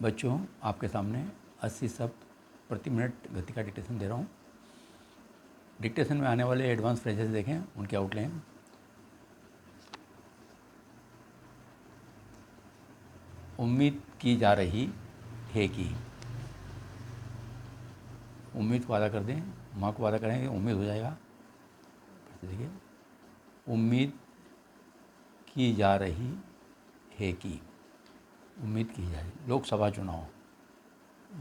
बच्चों, आपके सामने 80 शब्द प्रति मिनट गति का डिक्टेशन दे रहा हूँ। डिक्टेशन में आने वाले एडवांस फ्रेजेस देखें, उनके आउटलाइन। उम्मीद की जा रही है कि, उम्मीद को वादा कर दें, माँ को वादा करेंगे उम्मीद हो जाएगा। देखिए, उम्मीद की जा रही है कि, उम्मीद की जा रही। लोकसभा चुनाव,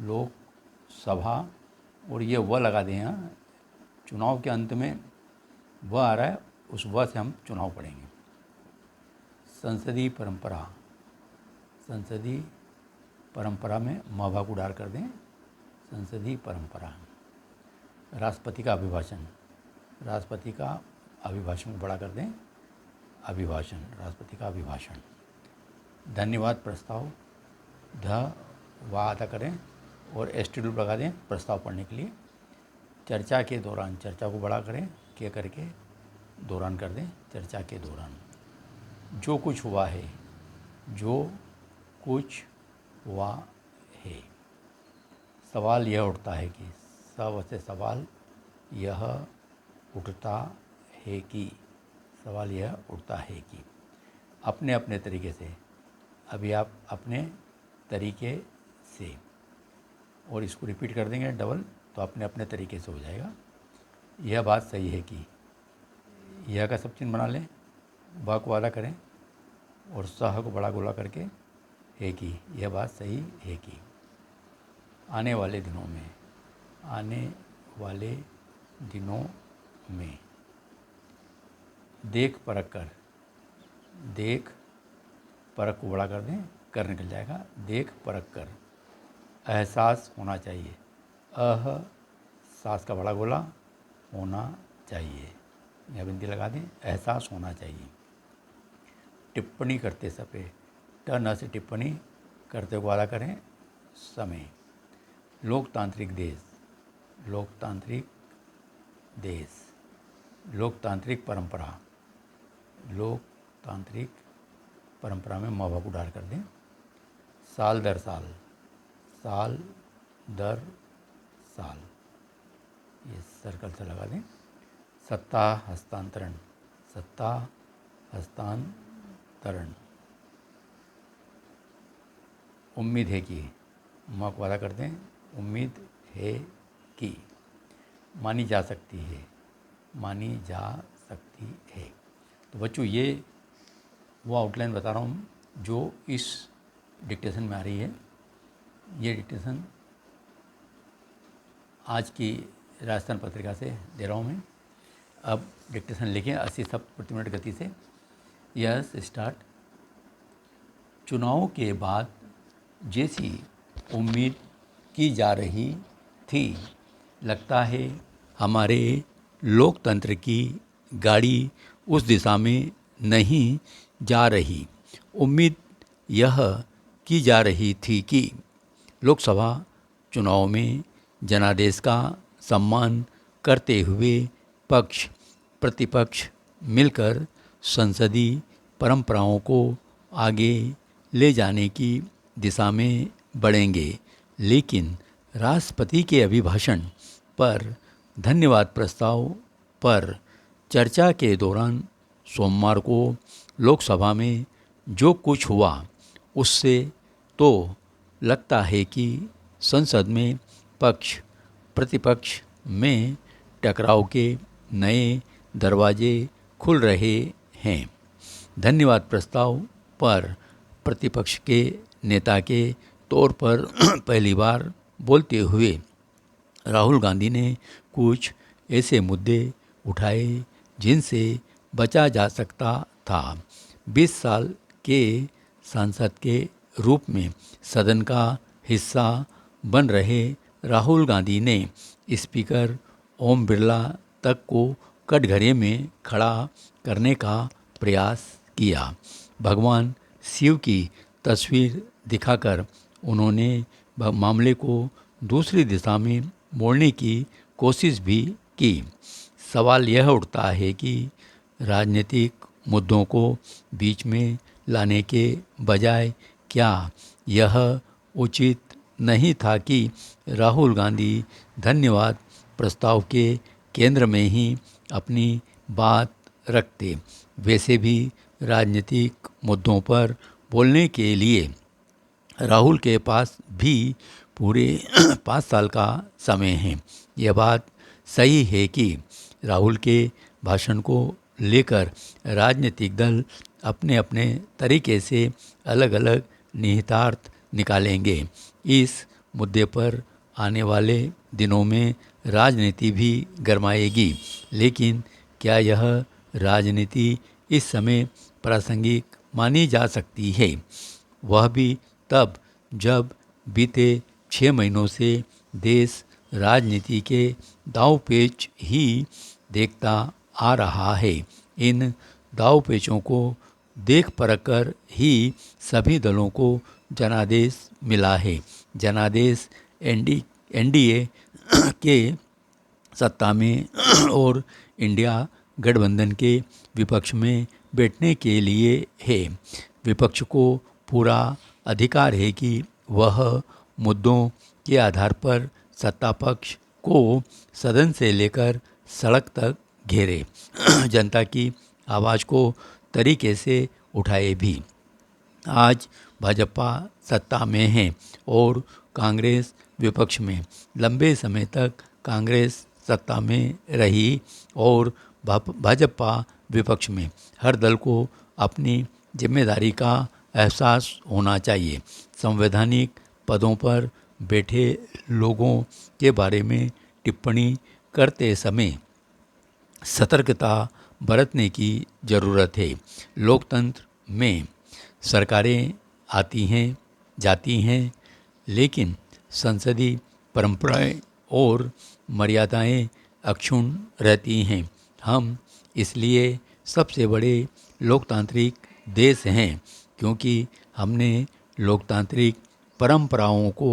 लोकसभा, और ये व लगा दें यहाँ, चुनाव के अंत में व आ रहा है, उस व से हम चुनाव पढ़ेंगे। संसदीय परंपरा, संसदीय परंपरा में म को उडार कर दें, संसदीय परंपरा। राष्ट्रपति का अभिभाषण, राष्ट्रपति का अभिभाषण को बड़ा कर दें, अभिभाषण, राष्ट्रपति का अभिभाषण। धन्यवाद प्रस्ताव, ध वा अदा करें और एस्टिट्यूट लगा दें प्रस्ताव पढ़ने के लिए। चर्चा के दौरान, चर्चा को बड़ा करें, के करके दौरान कर दें, चर्चा के दौरान। जो कुछ हुआ है, जो कुछ हुआ है। सवाल यह उठता है कि, सब से सवाल, यह उठता है कि, सवाल यह उठता है कि। अपने अपने तरीके से, अभी आप अपने तरीके से, और इसको रिपीट कर देंगे डबल, तो अपने अपने तरीके से हो जाएगा। यह बात सही है कि, यह का सब चिन्ह बना लें, ब को वादा करें और सह को बड़ा गोला करके है कि, यह बात सही है कि। आने वाले दिनों में, आने वाले दिनों में। देख परख कर, देख परख को बड़ा कर दें, कर निकल जाएगा, देख परख कर। एहसास होना चाहिए, सास का बड़ा गोला, होना चाहिए, यह बिंदी लगा दें, एहसास होना चाहिए। टिप्पणी करते समय, ट न से टिप्पणी करते को वादा करें, समय। लोकतांत्रिक देश, लोकतांत्रिक देश। लोकतांत्रिक परंपरा, लोकतांत्रिक परंपरा में म को डाल कर दें। साल दर साल, साल दर साल, ये सर्कल से लगा दें। सत्ता हस्तांतरण, सत्ता हस्तांतरण। उम्मीद है कि, म को वादा कर दें, उम्मीद है कि। मानी जा सकती है, मानी जा सकती है। तो बच्चों, ये वो आउटलाइन बता रहा हूँ जो इस डिक्टेशन में आ रही है। ये डिक्टेशन आज की राजस्थान पत्रिका से दे रहा हूँ मैं। अब डिक्टेशन लिखें 80 शब्द प्रति मिनट गति से। Yes start. चुनाव के बाद जैसी उम्मीद की जा रही थी, लगता है हमारे लोकतंत्र की गाड़ी उस दिशा में नहीं जा रही। उम्मीद यह की जा रही थी कि लोकसभा चुनाव में जनादेश का सम्मान करते हुए पक्ष प्रतिपक्ष मिलकर संसदीय परंपराओं को आगे ले जाने की दिशा में बढ़ेंगे। लेकिन राष्ट्रपति के अभिभाषण पर धन्यवाद प्रस्ताव पर चर्चा के दौरान सोमवार को लोकसभा में जो कुछ हुआ, उससे तो लगता है कि संसद में पक्ष प्रतिपक्ष में टकराव के नए दरवाजे खुल रहे हैं। धन्यवाद प्रस्ताव पर प्रतिपक्ष के नेता के तौर पर पहली बार बोलते हुए राहुल गांधी ने कुछ ऐसे मुद्दे उठाए जिनसे बचा जा सकता था। 20 साल के सांसद के रूप में सदन का हिस्सा बन रहे राहुल गांधी ने स्पीकर ओम बिरला तक को कटघरे में खड़ा करने का प्रयास किया। भगवान शिव की तस्वीर दिखाकर उन्होंने मामले को दूसरी दिशा में मोड़ने की कोशिश भी की। सवाल यह उठता है कि राजनीतिक मुद्दों को बीच में लाने के बजाय क्या यह उचित नहीं था कि राहुल गांधी धन्यवाद प्रस्ताव के केंद्र में ही अपनी बात रखते। वैसे भी राजनीतिक मुद्दों पर बोलने के लिए राहुल के पास भी पूरे 5 साल का समय है। यह बात सही है कि राहुल के भाषण को लेकर राजनीतिक दल अपने अपने तरीके से अलग अलग निहितार्थ निकालेंगे। इस मुद्दे पर आने वाले दिनों में राजनीति भी गरमाएगी, लेकिन क्या यह राजनीति इस समय प्रासंगिक मानी जा सकती है? वह भी तब जब बीते 6 महीनों से देश राजनीति के दांवपेच ही देखता आ रहा है। इन दांवपेचों को देख परख कर ही सभी दलों को जनादेश मिला है। जनादेश एनडीए के सत्ता में और इंडिया गठबंधन के विपक्ष में बैठने के लिए है। विपक्ष को पूरा अधिकार है कि वह मुद्दों के आधार पर सत्ता पक्ष को सदन से लेकर सड़क तक घेरे, जनता की आवाज़ को तरीके से उठाए भी। आज भाजपा सत्ता में है और कांग्रेस विपक्ष में। लंबे समय तक कांग्रेस सत्ता में रही और भाजपा विपक्ष में। हर दल को अपनी जिम्मेदारी का एहसास होना चाहिए। संवैधानिक पदों पर बैठे लोगों के बारे में टिप्पणी करते समय सतर्कता बरतने की ज़रूरत है। लोकतंत्र में सरकारें आती हैं जाती हैं, लेकिन संसदीय परंपराएं और मर्यादाएं अक्षुण्ण रहती हैं। हम इसलिए सबसे बड़े लोकतांत्रिक देश हैं क्योंकि हमने लोकतांत्रिक परंपराओं को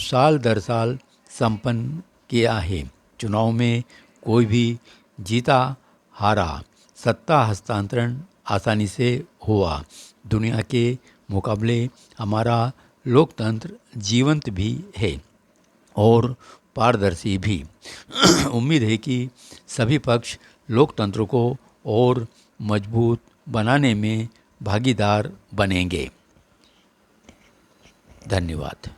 साल दर साल संपन्न किया है। चुनाव में कोई भी जीता हारा, सत्ता हस्तांतरण आसानी से हुआ। दुनिया के मुकाबले हमारा लोकतंत्र जीवंत भी है और पारदर्शी भी। उम्मीद है कि सभी पक्ष लोकतंत्र को और मजबूत बनाने में भागीदार बनेंगे। धन्यवाद।